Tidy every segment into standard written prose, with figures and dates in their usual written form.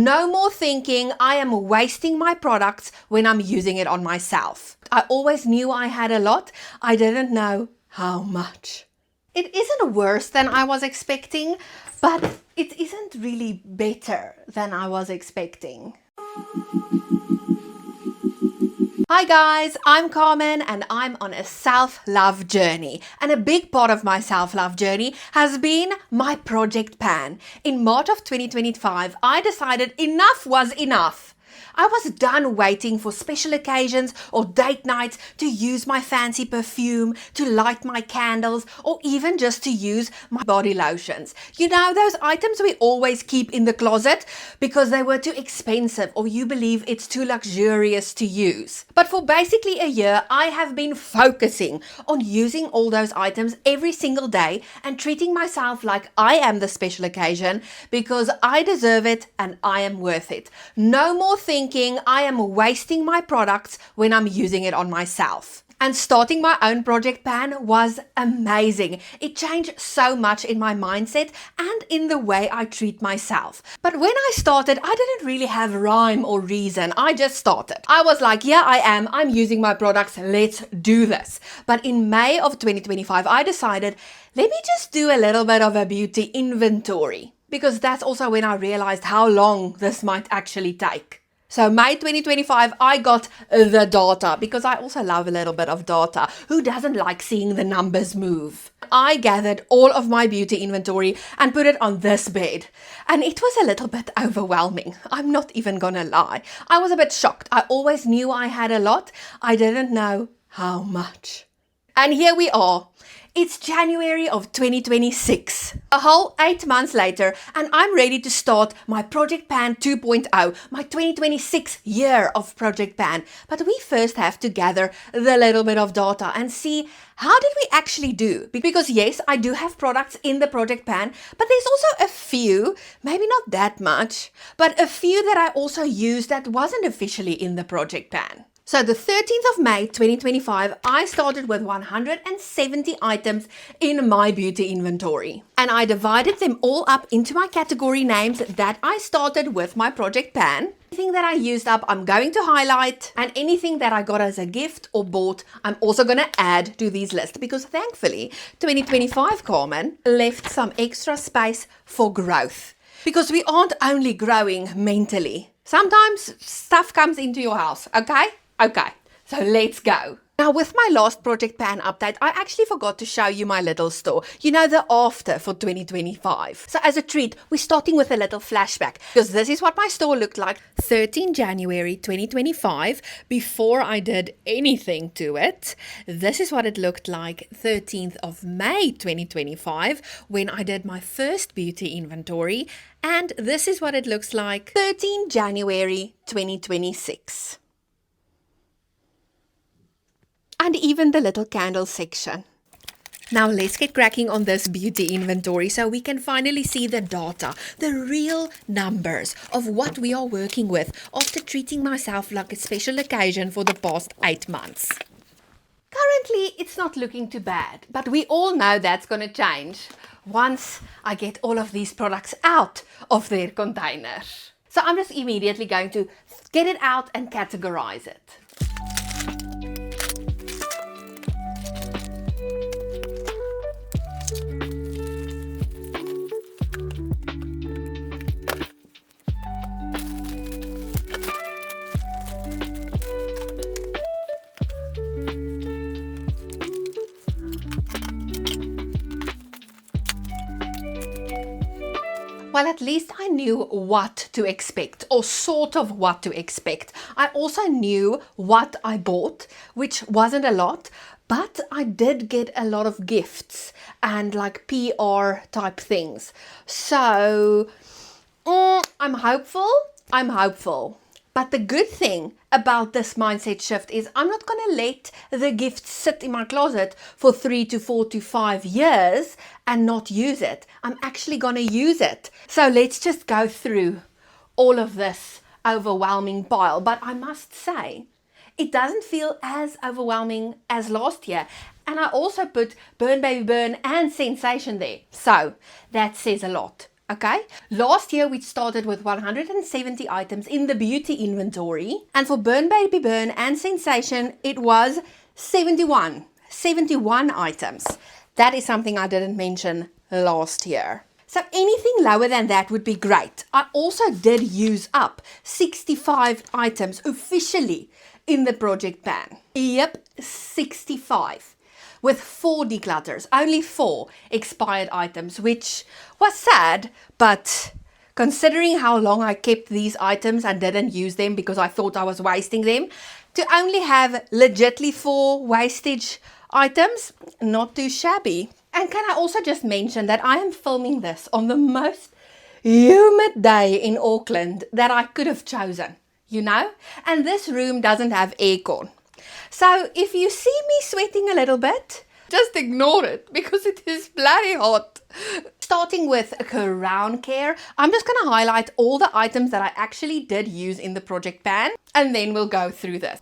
No more thinking I am wasting my products when I'm using it on myself. I always knew I had a lot. I didn't know how much. It isn't worse than I was expecting, but it isn't really better than I was expecting. Hi guys, I'm Carmen and I'm on a self-love journey. And a big part of my self-love journey has been my project pan. In March of 2025, I decided enough was enough. I was done waiting for special occasions or date nights to use my fancy perfume, to light my candles, or even just to use my body lotions. You know, those items we always keep in the closet because they were too expensive or you believe it's too luxurious to use. But for basically a year, I have been focusing on using all those items every single day and treating myself like I am the special occasion because I deserve it and I am worth it. No more thinking I am wasting my products when I'm using it on myself. And starting my own project pan was amazing. It changed so much in my mindset and in the way I treat myself. But when I started, I didn't really have rhyme or reason. I just started. I was like, yeah, I'm using my products. Let's do this. But in May of 2025, I decided, let me just do a little bit of a beauty inventory. Because that's also when I realized how long this might actually take. So May 2025, I got the data because I also love a little bit of data. Who doesn't like seeing the numbers move? I gathered all of my beauty inventory and put it on this bed. And it was a little bit overwhelming. I'm not even gonna lie. I was a bit shocked. I always knew I had a lot. I didn't know how much. And here we are. It's January of 2026, a whole 8 months later, and I'm ready to start my Project Pan 2.0, my 2026 year of Project Pan. But we first have to gather the little bit of data and see how did we actually do? Because yes, I do have products in the Project Pan, but there's also a few, maybe not that much, but a few that I also used that wasn't officially in the Project Pan. So the 13th of May 2025, I started with 170 items in my beauty inventory. And I divided them all up into my category names that I started with my project pan. Anything that I used up, I'm going to highlight. And anything that I got as a gift or bought, I'm also going to add to these lists. Because thankfully, 2025, Carmen, left some extra space for growth. Because we aren't only growing mentally. Sometimes stuff comes into your house, okay? Okay, so let's go. Now with my last Project Pan update, I actually forgot to show you my little store. You know, the after for 2025. So as a treat, we're starting with a little flashback. Because this is what my store looked like 13 January 2025, before I did anything to it. This is what it looked like 13th of May 2025, when I did my first beauty inventory. And this is what it looks like 13 January 2026. And even the little candle section. Now let's get cracking on this beauty inventory so we can finally see the data, the real numbers of what we are working with after treating myself like a special occasion for the past 8 months. Currently, it's not looking too bad, but we all know that's going to change once I get all of these products out of their containers. So I'm just immediately going to get it out and categorize it. Well, at least I knew what to expect, or sort of what to expect. I also knew what I bought, which wasn't a lot, but I did get a lot of gifts and like PR type things. So I'm hopeful. But the good thing about this mindset shift is I'm not going to let the gift sit in my closet for 3 to 4 to 5 years and not use it. I'm actually going to use it. So let's just go through all of this overwhelming pile. But I must say, it doesn't feel as overwhelming as last year. And I also put Burn Baby Burn and Scent-Sation there. So that says a lot Okay, last year we started with 170 items in the beauty inventory, and for Burn Baby Burn and Scent-Sation it was 71 items. That is something I didn't mention last year. So anything lower than that would be great. I also did use up 65 items officially in the project pan. Yep, 65. With 4 declutters, only 4 expired items, which was sad, but considering how long I kept these items and didn't use them because I thought I was wasting them, to only have legitly 4 wastage items, not too shabby. And can I also just mention that I am filming this on the most humid day in Auckland that I could have chosen, you know? And this room doesn't have aircon. So if you see me sweating a little bit, just ignore it because it is bloody hot. Starting with crown care, I'm just going to highlight all the items that I actually did use in the project pan, and then we'll go through this.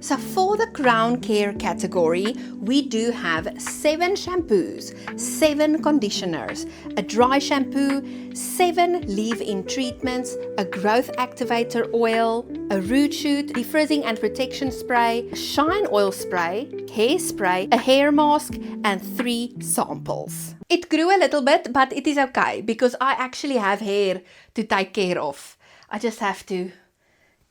So for the crown care category, we do have 7 shampoos, 7 conditioners, a dry shampoo, 7 leave-in treatments, a growth activator oil, a root shoot, defrizzing and protection spray, a shine oil spray, hairspray, a hair mask, and 3 samples. It grew a little bit, but it is okay because I actually have hair to take care of. I just have to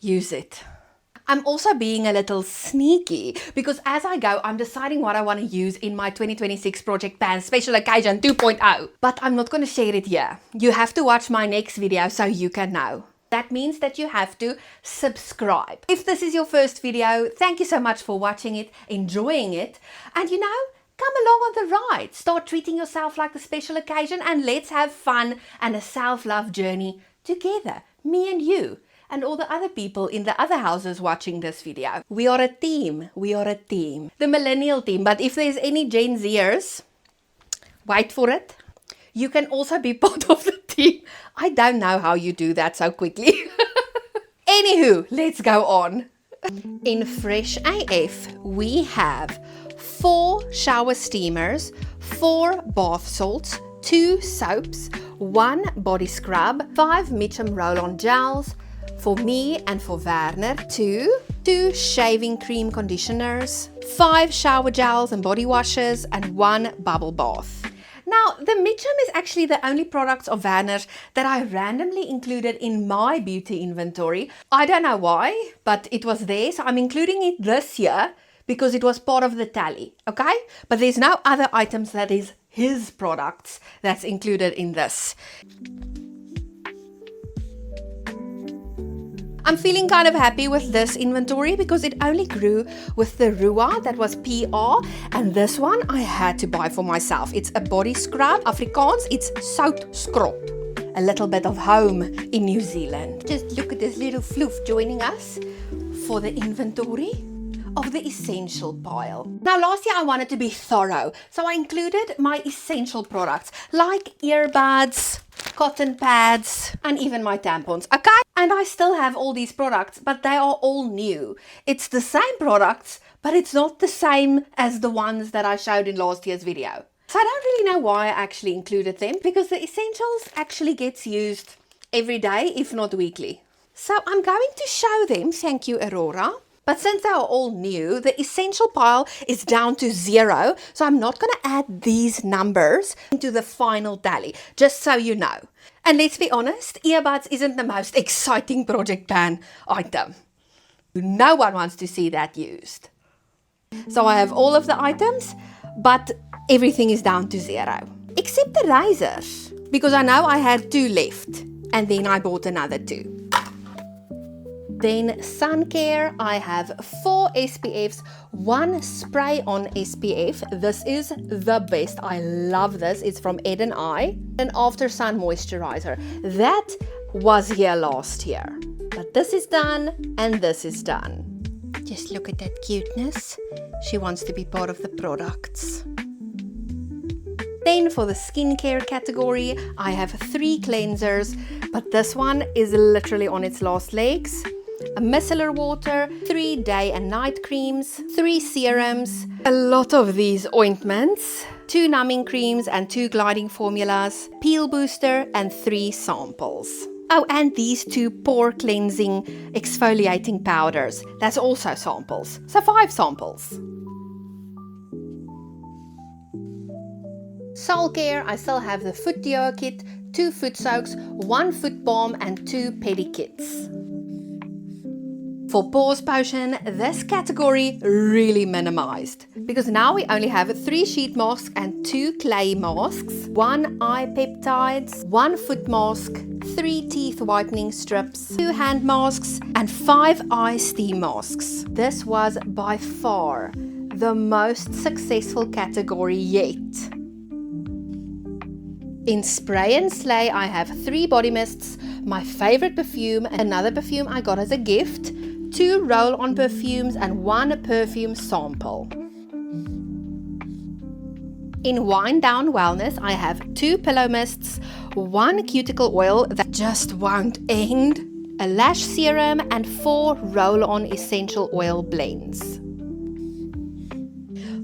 use it. I'm also being a little sneaky because as I go, I'm deciding what I want to use in my 2026 Project Pan Special Occasion 2.0. But I'm not going to share it here. You have to watch my next video so you can know. That means that you have to subscribe. If this is your first video, thank you so much for watching it, enjoying it. And you know, come along on the ride. Start treating yourself like the special occasion and let's have fun and a self-love journey together. Me and you. And all the other people in the other houses watching this video. We are a team. We are a team. The millennial team. But if there's any Gen Zers, wait for it. You can also be part of the team. I don't know how you do that so quickly. Anywho, let's go on. In Fresh AF, we have 4 shower steamers, 4 bath salts, 2 soaps, 1 body scrub, 5 Mitchum roll-on gels, for me and for Werner, 2 shaving cream conditioners, 5 shower gels and body washes, and 1 bubble bath. Now, the Mitchum is actually the only products of Werner's that I randomly included in my beauty inventory. I don't know why, but it was there, so I'm including it this year because it was part of the tally, okay? But there's no other items that is his products that's included in this. I'm feeling kind of happy with this inventory because it only grew with the Rua that was PR, and this one I had to buy for myself. It's a body scrub. Afrikaans, it's sout scrub. A little bit of home in New Zealand. Just look at this little floof joining us for the inventory of the essential pile. Now last year I wanted to be thorough, so I included my essential products like earbuds, cotton pads, and even my tampons, okay? And I still have all these products, but they are all new. It's the same products, but it's not the same as the ones that I showed in last year's video. So I don't really know why I actually included them, because the essentials actually gets used every day, if not weekly. So I'm going to show them, thank you Aurora. But since they are all new, the essential pile is down to 0. So I'm not going to add these numbers into the final tally, just so you know. And let's be honest, earbuds isn't the most exciting Project Pan item. No one wants to see that used. So I have all of the items, but everything is down to 0. Except the razors, because I know I had 2 left. And then I bought another 2. Then sun care, I have 4 SPFs, 1 spray-on SPF. This is the best. I love this. It's from Ed and I. An after sun moisturizer. That was here last year. But this is done and this is done. Just look at that cuteness. She wants to be part of the products. Then for the skincare category, I have 3 cleansers, but this one is literally on its last legs. A micellar water, 3 day and night creams, 3 serums, a lot of these ointments, 2 numbing creams and 2 gliding formulas, peel booster and 3 samples. Oh, and these 2 pore cleansing exfoliating powders. That's also samples. So 5 samples. Soul care, I still have the foot deo kit, 2 foot soaks, 1 foot balm and 2 pedi kits. For pores potion, this category really minimized because now we only have 3 sheet masks and 2 clay masks, 1 eye peptides, 1 foot mask, 3 teeth whitening strips, 2 hand masks and 5 eye steam masks. This was by far the most successful category yet. In spray and slay, I have 3 body mists, my favorite perfume, another perfume I got as a gift, 2 roll-on perfumes and 1 perfume sample. In Wind Down Wellness, I have 2 pillow mists, 1 cuticle oil that just won't end, a lash serum and 4 roll-on essential oil blends.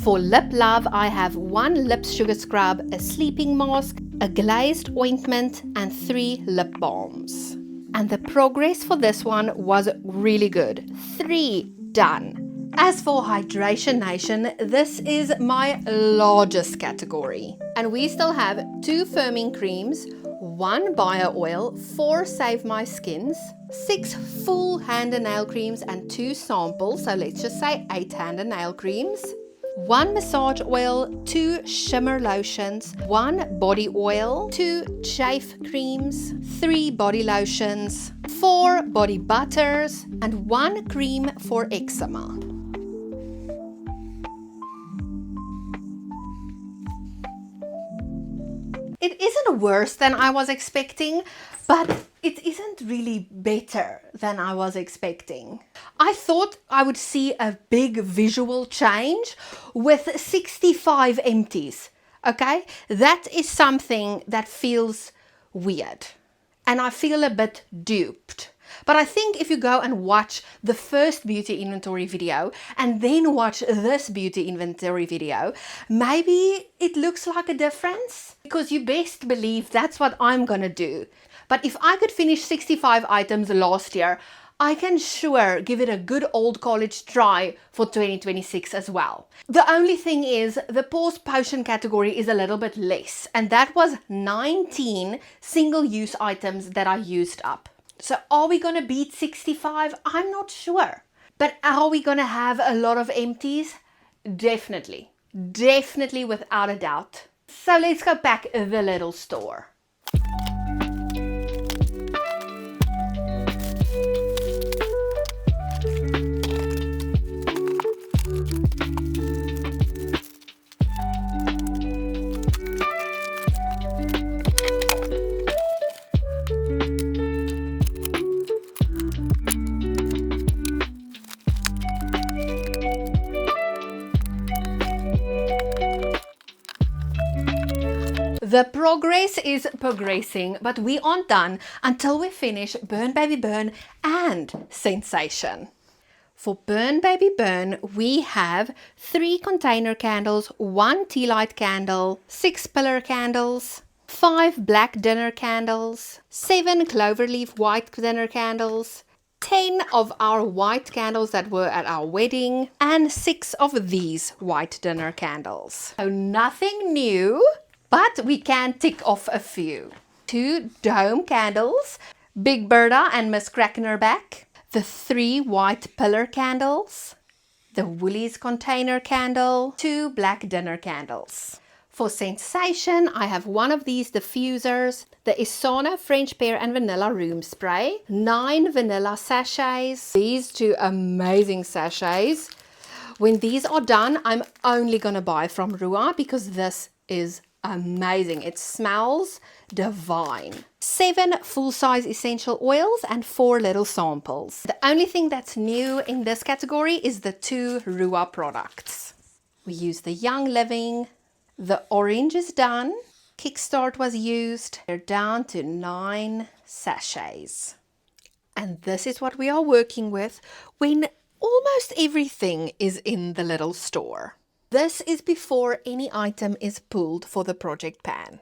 For Lip Love, I have 1 lip sugar scrub, a sleeping mask, a glazed ointment and 3 lip balms. And the progress for this one was really good. 3 done. As for Hydration Nation, this is my largest category. And we still have 2 firming creams, 1 bio oil, 4 Save My Skins, 6 full hand and nail creams and 2 samples, so let's just say 8 hand and nail creams. 1 massage oil, 2 shimmer lotions, 1 body oil, 2 chafe creams, 3 body lotions, 4 body butters, and 1 cream for eczema. It isn't worse than I was expecting, but it isn't really better than I was expecting. I thought I would see a big visual change with 65 empties, okay? That is something that feels weird and I feel a bit duped. But I think if you go and watch the first beauty inventory video and then watch this beauty inventory video, maybe it looks like a difference, because you best believe that's what I'm gonna do. But if I could finish 65 items last year, I can sure give it a good old college try for 2026 as well. The only thing is the pores potion category is a little bit less, and that was 19 single-use items that I used up. So are we going to beat 65? I'm not sure. But are we going to have a lot of empties? Definitely. Definitely, without a doubt. So let's go back the little store. The progress is progressing, but we aren't done until we finish Burn Baby Burn and Scent-Sation. For Burn Baby Burn, we have 3 container candles, 1 tea light candle, 6 pillar candles, 5 black dinner candles, 7 cloverleaf white dinner candles, 10 of our white candles that were at our wedding, and 6 of these white dinner candles. So nothing new, but we can tick off a few. 2 dome candles, Big Berta and Miss Crackenerback, the 3 white pillar candles, the Woolies container candle, 2 black dinner candles. For Scent-Sation, I have 1 of these diffusers, the Isana French Pear and Vanilla Room Spray, 9 vanilla sachets, these 2 amazing sachets. When these are done, I'm only gonna buy from Rua because this is amazing. It smells divine. 7 full-size essential oils and 4 little samples. The only thing that's new in this category is the 2 Rua products. We use the Young Living. The orange is done. Kickstart was used. They're down to 9 sachets. And this is what we are working with when almost everything is in the little store. This is before any item is pulled for the project pan.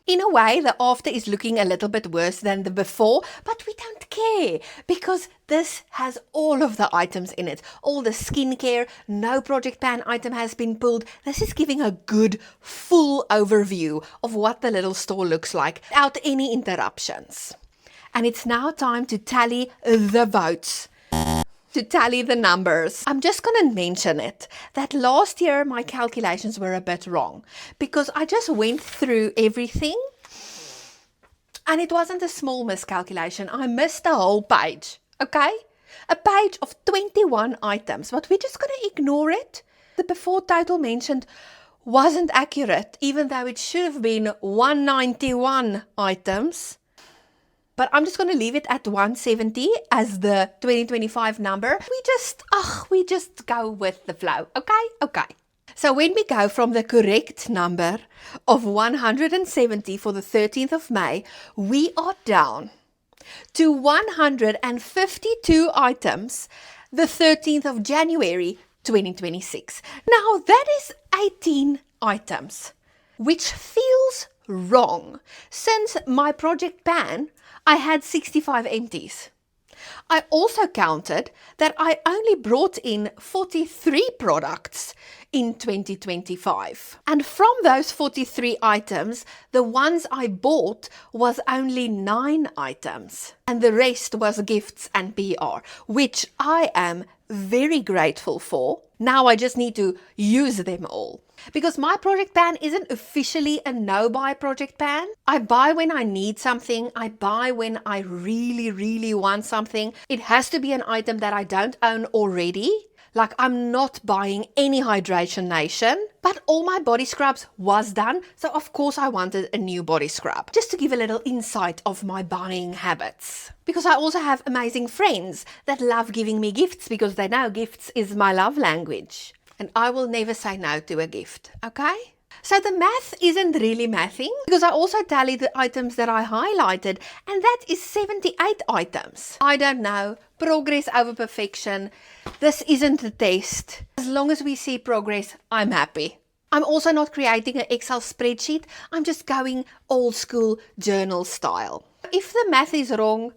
In a way, the after is looking a little bit worse than the before, but we don't care because this has all of the items in it. All the skincare, no project pan item has been pulled. This is giving a good full overview of what the little store looks like without any interruptions. And it's now time to tally the votes. To tally the numbers. I'm just going to mention it that last year my calculations were a bit wrong because I just went through everything and it wasn't a small miscalculation. I missed a whole page, okay? A page of 21 items, but we're just going to ignore it. The before total mentioned wasn't accurate, even though it should have been 191 items. But I'm just going to leave it at 170 as the 2025 number. We just go with the flow. Okay. So when we go from the correct number of 170 for the 13th of May, we are down to 152 items the 13th of January 2026. Now that is 18 items, which feels wrong since my project pan I had 65 empties. I also counted that I only brought in 43 products in 2025. And from those 43 items, the ones I bought was only 9 items. And the rest was gifts and PR, which I am very grateful for. Now I just need to use them all. Because my project pan isn't officially a no-buy project pan. I buy when I need something. I buy when I really, really want something. It has to be an item that I don't own already. Like I'm not buying any Hydration Nation, but all my body scrubs was done. So of course I wanted a new body scrub. Just to give a little insight of my buying habits. Because I also have amazing friends that love giving me gifts because they know gifts is my love language. And I will never say no to a gift, okay? So the math isn't really mathing because I also tallied the items that I highlighted and that is 78 items. I don't know, progress over perfection. This isn't the test. As long as we see progress, I'm happy. I'm also not creating an Excel spreadsheet. I'm just going old school journal style. If the math is wrong,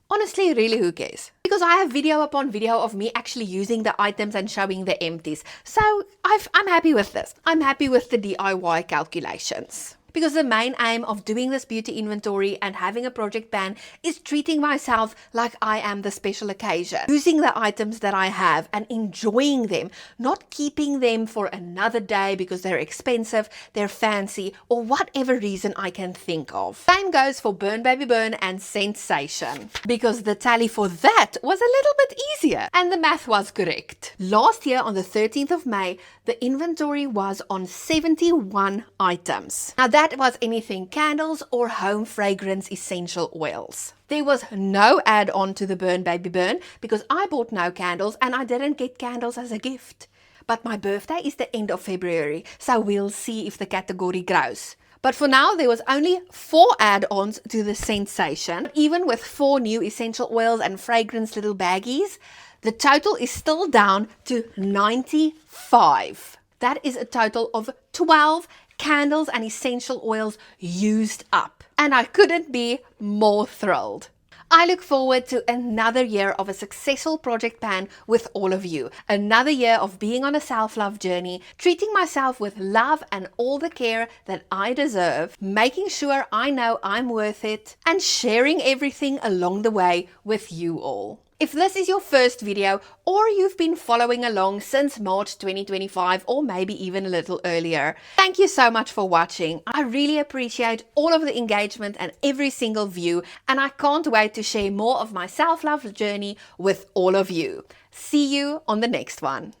honestly, really, who cares? Because I have video upon video of me actually using the items and showing the empties. So I'm happy with this. I'm happy with the DIY calculations. Because the main aim of doing this beauty inventory and having a project pan is treating myself like I am the special occasion. Using the items that I have and enjoying them, not keeping them for another day because they're expensive, they're fancy, or whatever reason I can think of. Same goes for Burn Baby Burn and Scent-Sation, because the tally for that was a little bit easier and the math was correct. Last year on the 13th of May, the inventory was on 71 items. Now that was anything candles or home fragrance essential oils. There was no add-on to the Burn Baby Burn because I bought no candles and I didn't get candles as a gift. But my birthday is the end of February, so we'll see if the category grows. But for now, there was only 4 add-ons to the Scent-Sation. Even with 4 new essential oils and fragrance little baggies, the total is still down to 95. That is a total of 12 candles and essential oils used up. And I couldn't be more thrilled. I look forward to another year of a successful project pan with all of you. Another year of being on a self-love journey, treating myself with love and all the care that I deserve, making sure I know I'm worth it, and sharing everything along the way with you all. If this is your first video or you've been following along since March 2025 or maybe even a little earlier, thank you so much for watching. I really appreciate all of the engagement and every single view, and I can't wait to share more of my self-love journey with all of you. See you on the next one.